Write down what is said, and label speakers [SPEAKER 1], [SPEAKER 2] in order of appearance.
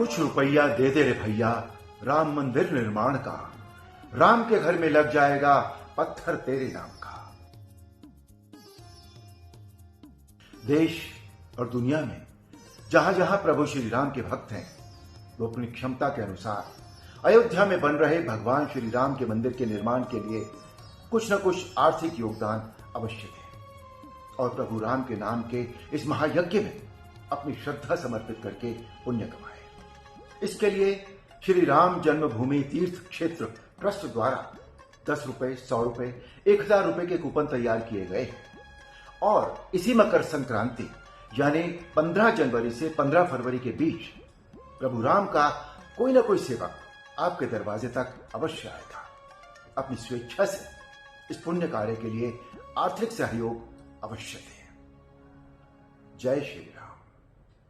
[SPEAKER 1] कुछ रुपया दे दे रे भैया राम मंदिर निर्माण का, राम के घर में लग जाएगा पत्थर तेरे नाम का। देश और दुनिया में जहां जहां प्रभु श्री राम के भक्त हैं, वो अपनी क्षमता के अनुसार अयोध्या में बन रहे भगवान श्री राम के मंदिर के निर्माण के लिए कुछ न कुछ आर्थिक योगदान अवश्य दें और प्रभु राम के नाम के इस महायज्ञ में अपनी श्रद्धा समर्पित करके पुण्य कमाएं। इसके लिए श्री राम जन्मभूमि तीर्थ क्षेत्र ट्रस्ट द्वारा 10 रुपए, 100 रुपए, 1000 रुपए के कूपन तैयार किए गए हैं और इसी मकर संक्रांति यानी 15 जनवरी से 15 फरवरी के बीच प्रभु राम का कोई ना कोई सेवक आपके दरवाजे तक अवश्य आएगा। अपनी स्वेच्छा से इस पुण्य कार्य के लिए आर्थिक सहयोग अवश्य दें। जय श्री राम।